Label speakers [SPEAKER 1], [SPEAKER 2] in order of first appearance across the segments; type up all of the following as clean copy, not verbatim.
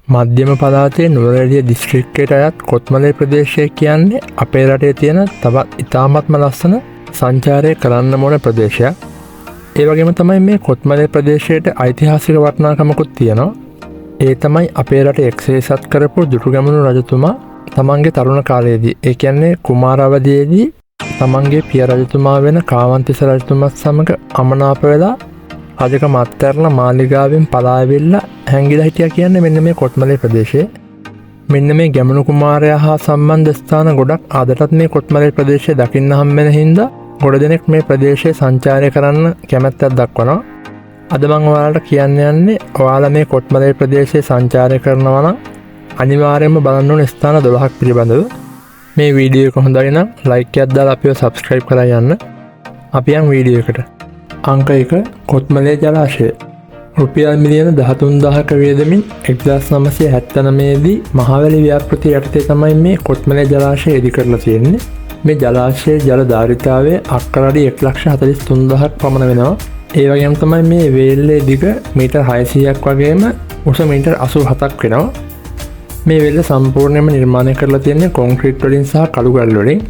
[SPEAKER 1] මධ්‍යම පළාතේ නුවරඑළිය දිස්ත්‍රික්කයට අයත් කොත්මලේ ප්‍රදේශය කියන්නේ අපේ රටේ තියෙන තවත් ඉතාමත්ම ලස්සන සංචාරය කරන්න ඕන ප්‍රදේශයක්. ඒ වගේම තමයි මේ කොත්මලේ ප්‍රදේශයට ඓතිහාසික වටිනාකමකුත් තියෙනවා. ඒ තමයි අපේ රටේ එක්සේසත් කරපු දුටුගැමුණු රජතුමා තමන්ගේ තරුණ කාලයේදී, ඒ කියන්නේ කුමාර අවධියේදී තමන්ගේ පිය රජතුමා වෙන කාවන්තිස්ස රජතුමාත් සමග අමනාප වෙලා රජකම අත්හැරලා මාලිගාවෙන් පලා ඇවිල්ලා හැංගිලා හිටියා කියන්නේ මෙන්න මේ කොත්මලේ ප්‍රදේශයේ. මෙන්න මේ ගැමුණු කුමාරයා හා සම්බන්ධ ස්ථාන ගොඩක් අදටත් මේ කොත්මලේ ප්‍රදේශයේ දකින්න හම්බෙන හින්දා ගොඩ දෙනෙක් මේ ප්‍රදේශයේ සංචාරය කරන්න කැමැත්තක් දක්වනවා. අද මම ඔයාලට කියන්න යන්නේ ඔයාලා මේ කොත්මලේ ප්‍රදේශයේ සංචාරය කරනවා නම් අනිවාර්යයෙන්ම බලන්න ඕන ස්ථාන 12ක් පිළිබඳව. මේ වීඩියෝ එක හොඳයි නම් ලයික් එකක් දාලා අපිව සබ්ස්ක්‍රයිබ් කරලා යන්න. අපි යන් වීඩියෝ එකට. අංක 1 කොත්මලේ ජලාශය. රුපියල් මිලියන 13000ක වියදමින් 1979 දී මහවැලි ව්‍යාපෘතිය යටතේ තමයි මේ කොත්මලේ ජලාශය ඉදි කරලා තියෙන්නේ. මේ ජලාශයේ ජල ධාරිතාවය අක්කර අඩි 1,43,000ක් පමණ වෙනවා. ඒ වගේම තමයි මේ වේල්ලේ දිග මීටර් 600ක් වගේම උස මීටර් 87ක් වෙනවා. මේ වේල්ල සම්පූර්ණයෙන්ම නිර්මාණය කරලා තියෙන්නේ කොන්ක්‍රීට් වලින් සහ කළු ගල් වලින්.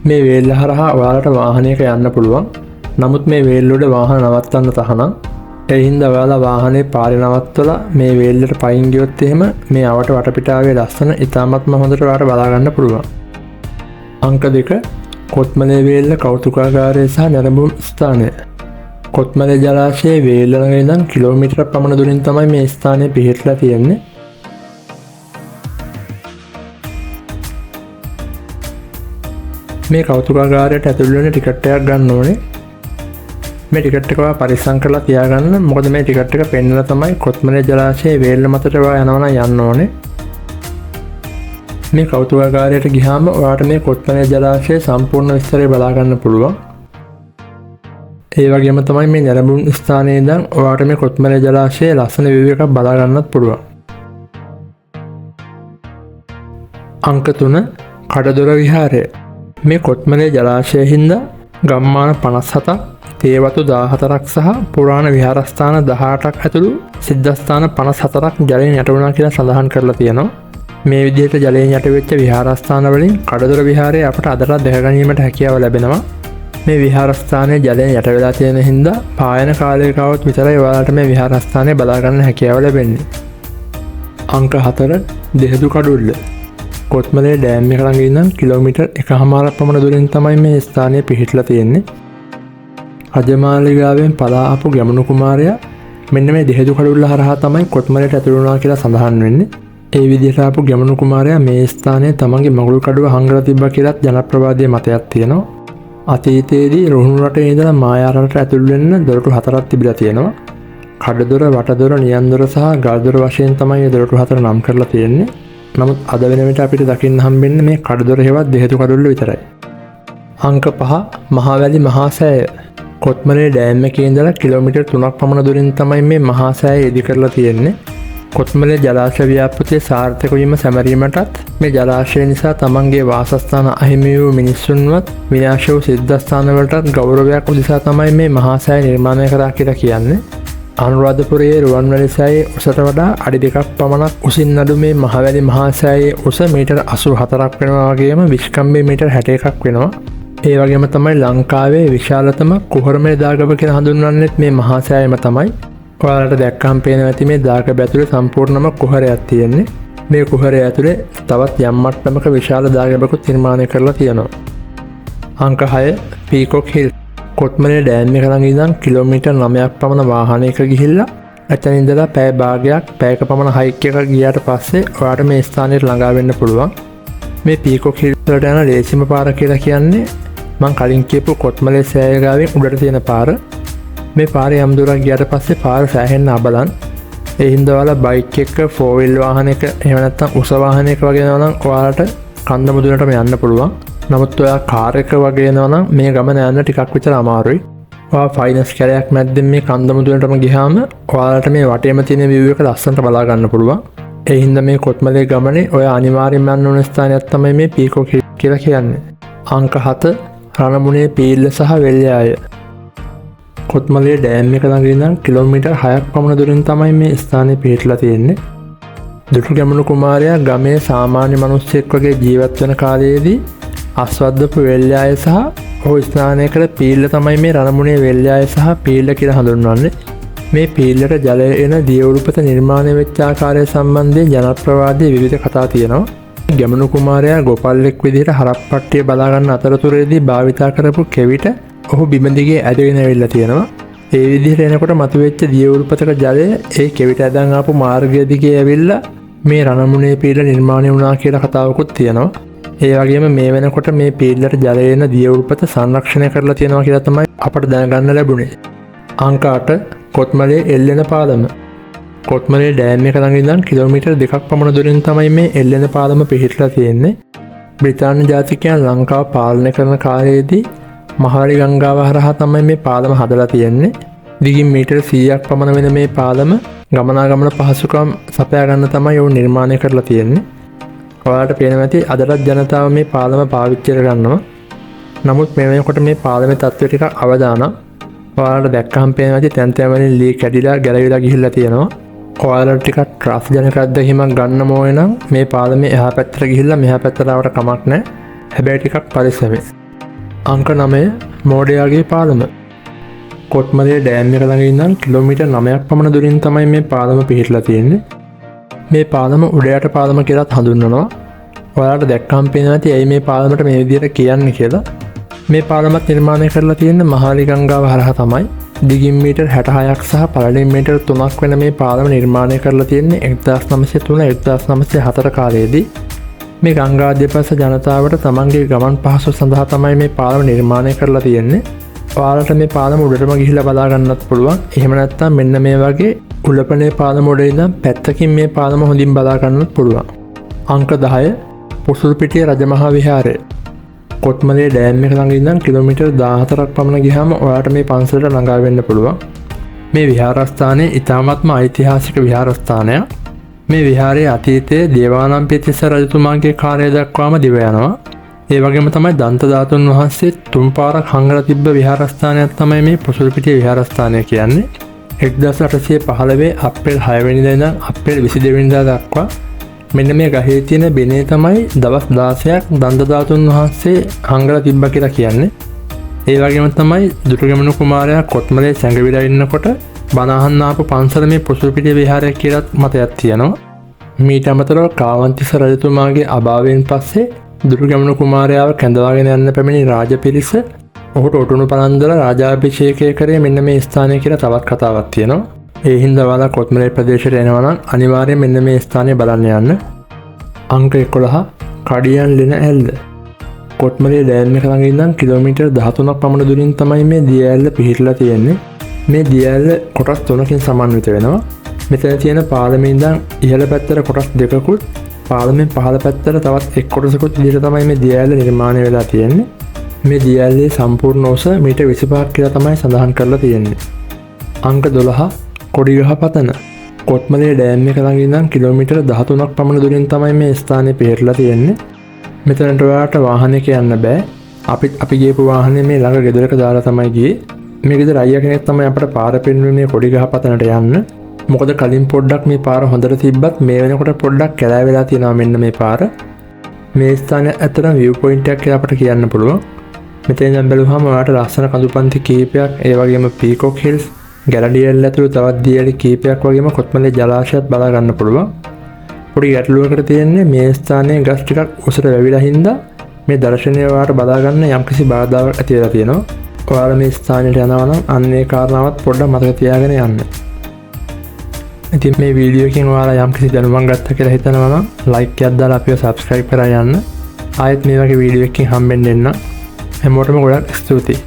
[SPEAKER 1] මේ වේල්ල හරහා ඔයාලට වාහනයක යන්න පුළුවන්. නමුත් මේ වේල්ල උඩ වාහන නවත්තන්න තහනම්. ඒ හින්දා ඔයාලා වාහනේ පාරේ නවත්තලා මේ වේල්ලට පයින් ගියොත් එහෙම මේ අවට වටපිටාවේ ලස්සන ඉතාමත්ම හොඳට ඔයාලට බලා ගන්න පුළුවන්. අංක 2 කොත්මලේ වේල්ල කෞතුකාගාරය සහ නැරඹුම් ස්ථානය. කොත්මලේ ජලාශයේ වේල්ල ළඟ ඉඳන් කිලෝමීටර පමණ දුරින් තමයි මේ ස්ථානය පිහිටලා තියෙන්නේ. මේ කෞතුකාගාරයට ඇතුළු වෙන්න ටිකට් එකක් ගන්න ඕනේ. මේ ටිකට් එක පරිස්සම් කරලා තියාගන්න. මොකද මේ ටිකට් එක පෙන්නලා තමයි කොත්මලේ ජලාශයේ වේල්ල මතට යනවා නම් යන්න ඕනේ. මේ කෞතුකාගාරයට ගියාම ඔයාලට මේ කොත්මලේ ජලාශයේ සම්පූර්ණ විස්තරය බලා ගන්න පුළුවන්. ඒ වගේම තමයි මේ නැරඹුම් ස්ථානයේ ඉඳන් ඔයාලට මේ කොත්මලේ ජලාශයේ ලස්සන view එකක් බලා ගන්නත් පුළුවන්. අංක 3 කඩදොර විහාරය. මේ කොත්මලේ ජලාශය හින්දා ගම්මාන 57ක්, තේවතු 14ක් සහ පුරාණ විහාරස්ථාන 18ක් ඇතුළු සිද්ධස්ථාන 54ක් ජලයෙන් යට වුණා කියලා සඳහන් කරලා තියෙනවා. මේ විදිහට ජලයෙන් යට වෙච්ච විහාරස්ථාන වලින් කඩදොර විහාරය අපට අදටත් දැක ගැනීමට හැකියාව ලැබෙනවා. මේ විහාරස්ථානයේ ජලයෙන් යට වෙලා තියෙන හින්දා පායන කාලයක આવොත් විතරයි ඔයාලට මේ විහාරස්ථානය බලා ගන්න හැකියාව ලැබෙන්නේ. අංක 4 දෙහෙදු කඩුල්ල. කොත්මලේ ඩෑම් එක ළඟ ඉඳන් කිලෝමීටර් 1.5ක් පමණ දුරින් තමයි මේ ස්ථානය පිහිටලා තියෙන්නේ. රජමාලිගාවෙන් පලා ආපු ගැමුණු කුමාරයා මෙන්න මේ දෙහෙදු කඩුල්ල හරහා තමයි කොත්මලේට ඇතුළු වුණා කියලා සඳහන් වෙන්නේ. ඒ විදිහට ආපු ගැමුණු කුමාරයා මේ ස්ථානයේ තමන්ගේ මඟුල් කඩුව හංගලා තිබ්බා කියලාත් ජනප්‍රවාදයේ මතයක් තියෙනවා. අතීතයේදී රුහුණු රටේ ඉඳලා මායා රටට ඇතුළු වෙන්න දොරටු 4ක් තිබිලා තියෙනවා. කඩදොර, වටදොර, නියන්දොර සහ ගල්දොර වශයෙන් තමයි මේ දොරටු 4 නම් කරලා තියෙන්නේ. නමුත් අද වෙන විට අපිට දකින්න හම්බෙන්නේ මේ කඩදොර හේවත් දෙහෙදු කඩුල්ල විතරයි. අංක 5 මහවැලි මහා සෑය. කොත්මලේ ඩෑම් එකේ ඉඳලා කිලෝමීටර් 3ක් පමණ දුරින් තමයි මේ මහා සෑය ඉදි කරලා තියෙන්නේ. කොත්මලේ ජලාශය ව්‍යාපෘතිය සාර්ථක වීම සැමරීමටත් මේ ජලාශය නිසා තමන්ගේ වාසස්ථාන අහිමි වූ මිනිස්සුන්වත් විනාශ වූ සිද්ධස්ථාන වලටත් ගෞරවයක් උදෙසා තමයි මේ මහා සෑය නිර්මාණය කරා කියලා කියන්නේ. අනුරාධපුරයේ රුවන්වැලි සෑයේ උසට වඩා අඩි 2ක් පමණක් උසින් නඩු මේ මහවැලි මහා සෑයේ උස මීටර් 84ක් වෙනවා වගේම විස්කම්භය මීටර් 61ක් වෙනවා. ඒ වගේම තමයි ලංකාවේ විශාලතම කුහරමේ දාගැබ කියලා හඳුන්වන්නේත් මේ මහා සෑයම තමයි. ඔයාලට දැක්කම පේනවා ඇති මේ දාගැබ ඇතුලේ සම්පූර්ණම කුහරයක් තියෙන්නේ. මේ කුහරය ඇතුලේ තවත් යම් මට්ටමක විශාල දාගැබකුත් නිර්මාණය කරලා තියෙනවා. අංක 6 පීකොක් හිල්. කොත්මලේ ඩෑම් එක ළඟ ඉඳන් කිලෝමීටර් 9ක් පමණ වාහනයක ගිහිල්ලා එතන ඉඳලා පැය භාගයක් පැයක පමණ හයික් එකක් ගියාට පස්සේ ඔයාලට මේ ස්ථානයට ළඟා වෙන්න පුළුවන්. මේ පීකොක් හිල් වලට යන ලේසිම පාර කියලා කියන්නේ මං කලින් කියපු කොත්මලේ සෑය ගාවෙන් උඩට තියෙන පාර. මේ පාරේ යම් දුරක් ගියාට පස්සේ පාර සෑහෙන්න අබලන්. ඒ හින්දා ඔයාලා බයික් එක, 4 wheel වාහනයක එහෙම නැත්නම් උස වාහනයක වගේ යනවා නම් ඔයාලට කන්ද මුදුනටම යන්න පුළුවන්. නමුත් ඔයා කාර් එක වගේ යනවා නම් මේ ගමන යන්න ටිකක් විතර අමාරුයි. ඔයා ෆයිනස් කැලයක් මැද්දෙන් මේ කන්ද මුදුනටම ගියාම ඔයාලට මේ වටේම තියෙන view එක ලස්සනට බලා ගන්න පුළුවන්. ඒ හින්දා මේ කොත්මලේ ගමනේ ඔයා අනිවාර්යයෙන්ම යන්න ඕන ස්ථානයක් තමයි මේ පීකොක් හිල් කියලා කියන්නේ. අංක 7 රණමුණේ පීල්ල සහ වෙල්යාය. කොත්මලේ ඩෑම් එක ළඟ ඉඳන් කිලෝමීටර් 6ක් පමණ දුරින් තමයි මේ ස්ථානය පිහිටලා තියෙන්නේ. දුටුගැමුණු කුමාරයා ගමේ සාමාන්‍ය මිනිස්සෙක් වගේ ජීවත් වෙන කාලයේදී අස්වද්දපු වෙල්යාය සහ ඔහු ස්නානය කළ පීල්ල තමයි මේ රණමුණේ වෙල්යාය සහ පීල්ල කියලා හඳුන්වන්නේ. මේ පීල්ලට ජලය එන දියවුරුපත නිර්මාණය වෙච්ච ආකාරය සම්බන්ධයෙන් ජනප්‍රවාදයේ විවිධ කතා තියෙනවා. ගැමුණු කුමාරයා ගෝපල්ලෙක් විදිහට හරප්පට්ටිය බලා ගන්න අතරතුරේදී භාවිතා කරපු කෙවිත ඔහු බිම දිගේ ඇදගෙන ඇවිල්ලා තියෙනවා. ඒ විදිහට එනකොට මතුවෙච්ච දියවුරුපතක ජලය ඒ කෙවිත ඇදන් ආපු මාර්ගය දිගේ ඇවිල්ලා මේ රණමුණේ පීල්ල නිර්මාණය වුණා කියලා කතාවකුත් තියෙනවා. ඒ වගේම මේ වෙනකොට මේ පීල්ලට ජලය එන දියවුරුපත සංරක්ෂණය කරලා තියෙනවා කියලා තමයි අපට දැනගන්න ලැබුණේ. අංක 8 කොත්මලේ එල්ලෙන පාලම. කොත්මලේ ඩෑම් එක ළඟ ඉඳන් කිලෝමීටර් 2ක් පමණ දුරින් තමයි මේ එල්ලෙන පාලම පිහිටලා තියෙන්නේ. බ්‍රිතාන්‍ය ජාතිකයන් ලංකාව පාලනය කරන කාලයේදී මහවැලි ගංගාව හරහා තමයි මේ පාලම හදලා තියෙන්නේ. දිගින් මීටර් 100ක් පමණ වෙන මේ පාලම ගමනාගමන පහසුකම් සපයා ගන්න තමයි ඔවුන් නිර්මාණය කරලා තියෙන්නේ. ඔයාලට පේනවා ඇති අදටත් ජනතාව මේ පාලම පාවිච්චි කරගන්නවා. නමුත් මේ වෙනකොට මේ පාලමේ තත්ත්වය ටිකක් අවදානම්. ඔයාලට දැක්කහම පේනවා ඇති තැන් තැන් වලින් ලී කැඩිලා ගැලවිලා ගිහිල්ලා තියෙනවා. ඔයාලට ටිකක් ත්‍රාසජනක අත්දැකීමක් ගන්න ඕනේ නම් මේ පාලමේ එහා පැත්තට ගිහිල්ලා මෙහා පැත්තට ආවට කමක් නැහැ. හැබැයි ටිකක් පරිස්සමෙන්. අංක 9 මෝඩයාගේ පාලම. කොත්මලේ ඩෑම් එක ළඟ ඉඳන් කිලෝමීටර් 9ක් පමණ දුරින් තමයි මේ පාලම පිහිටලා තියෙන්නේ. මේ පාලම උඩයට පාලම කියලාත් හඳුන්වනවා. ඔයාලට දැක්කම පේනවා ඇති ඇයි මේ පාලමට මේ විදිහට කියන්නේ කියලා. මේ පාලමත් නිර්මාණය කරලා තියෙන්නේ මහවැලි ගංගාව හරහා තමයි. දිගින් මීටර් 66ක් සහ පළලින් මීටර් 3ක් වෙන මේ පාලම නිර්මාණය කරලා තියෙන්නේ 1903-1904 කාලයේදී. මේ ගංගා දෙපස ජනතාවට තමන්ගේ ගමන් පහසු සඳහා තමයි මේ පාලම නිර්මාණය කරලා තියෙන්නේ. ඔයාලට මේ පාලම උඩටම ගිහිල්ලා බලා ගන්නත් පුළුවන්. එහෙම නැත්නම් මෙන්න මේ වගේ උලපනේ පාලම උඩ ඉඳන් පැත්තකින් මේ පාලම හොඳින් බලා ගන්නත් පුළුවන්. අංක 10 පුසුල්පිටිය රජමහා විහාරය. කොත්මලේ ඩෑම් එක ළඟ ඉඳන් කිලෝමීටර් 14ක් පමණ ගියාම ඔයාලට මේ පන්සලට ළඟා වෙන්න පුළුවන්. මේ විහාරස්ථානය ඉතාමත්ම ඓතිහාසික විහාරස්ථානයක්. මේ විහාරයේ අතීතයේ දේවානම්පියතිස්ස රජතුමාගේ කාලය දක්වාම දිව යනවා. ඒ වගේම තමයි දන්ත ධාතුන් වහන්සේ 3 පාරක් හංගලා තිබ්බ විහාරස්ථානයක් තමයි මේ පුසුල්පිටිය විහාරස්ථානය කියන්නේ. 1815 අප්‍රේල් 6 වෙනිදා ඉඳන් අප්‍රේල් 22 වෙනිදා දක්වා මෙන්න මේ ගහේ තියෙන බෙනේ තමයි දවස් 16ක් දන්ත ධාතුන් වහන්සේ හංගලා තිබ්බ කියලා කියන්නේ. ඒ වගේම තමයි දුටුගැමුණු කුමාරයා කොත්මලේ සැඟවිලා ඉන්නකොට බණ අහන්න ආපු පන්සල මේ පුසුල්පිටිය විහාරය කියලා මතයක් තියෙනවා. මීට අමතරව කාවන්තිස්ස රජතුමාගේ අභාවයෙන් පස්සේ දුටුගැමුණු කුමාරයාව කැඳවාගෙන යන්න පැමිණි රාජපිරිස ඔහුට ඔටුනු පනන්දලා රාජාභිෂේකය කරේ මෙන්න මේ ස්ථානය කියලා තවත් කතාවක් තියෙනවා. ඒ හින්දා ඔයාලා කොත්මලේ ප්‍රදේශයට එනවා නම් අනිවාර්යයෙන් මෙන්න මේ ස්ථානය බලන්න යන්න. අංක 11 කඩියන් ලෙන ඇල්ල. කොත්මලේ ඩෑම් එක ළඟ ඉඳන් කිලෝමීටර් 13ක් පමණ දුරින් තමයි මේ දිය ඇල්ල පිහිටලා තියෙන්නේ. මේ දිය ඇල්ල කොටස් 3කින් සමන්විත වෙනවා. මෙතන තියෙන පාලමේ ඉඳන් ඉහළ පැත්තට කොටස් දෙකකුත් පාලමෙන් පහළ පැත්තට තවත් එක් කොටසකුත් විදිහට තමයි මේ දිය ඇල්ල නිර්මාණය වෙලා තියෙන්නේ. මේ දිය ඇල්ලේ සම්පූර්ණ ඔස මීටර් 25ක් කියලා තමයි සඳහන් කරලා තියෙන්නේ. අංක 12 කොඩිගහ පතන. කොත්මලේ ඩෑම් එක ළඟ ඉඳන් කිලෝමීටර් 13ක් පමණ දුරින් තමයි මේ ස්ථානය පිහිටලා තියෙන්නේ. මෙතනට ඔයාලට වාහනයක යන්න බෑ. අපි ගියපු වාහනේ මේ ළඟ ගෙදරක දාලා තමයි ගියේ. මේ ගෙදර අයියා කෙනෙක් තමයි අපට පාර පෙන්වන්නේ කොඩිගහ පතනට යන්න. මොකද කලින් පොඩ්ඩක් මේ පාර හොඳට තිබ්බත් මේ වෙනකොට පොඩ්ඩක් කැලෑ වෙලා තියෙනවා මෙන්න මේ පාර. මේ ස්ථානය ඇත්තටම view point එකක් කියලා අපට කියන්න පුළුවන්. මෙතෙන් දැන් බැලුවහම ඔයාලට ලස්සන කඳුපන්ති කීපයක්, ඒ වගේම පීකොක් හිල්ස්, ගැලඩියල් ඇතුළු තවත් දියැලි කීපයක් වගේම කොත්මලේ ජලාශයත් බලා ගන්න පුළුවන්. පොඩි ගැටලුවකට තියෙන්නේ මේ ස්ථානයේ ගස් ටිකක් උසට වැවිලා හින්දා මේ දර්ශනය ඔයාලට බලා ගන්න යම්කිසි බාධාවක් ඇති වෙලා තියෙනවා. ඔයාලා මේ ස්ථානයට යනවා නම් අන්න ඒ කාරණාවත් පොඩ්ඩක් මතක තියාගෙන යන්න. ඉතින් මේ වීඩියෝ එකෙන් ඔයාලා යම්කිසි දැනුමක් ගත්තා කියලා හිතනවා නම් ලයික් එකක් දාලා අපිව subscribe කරලා යන්න. ආයෙත් මේ වගේ වීඩියෝ එකකින් හම්බෙන්න එන්න. හැමෝටම ගොඩක් ස්තුතියි.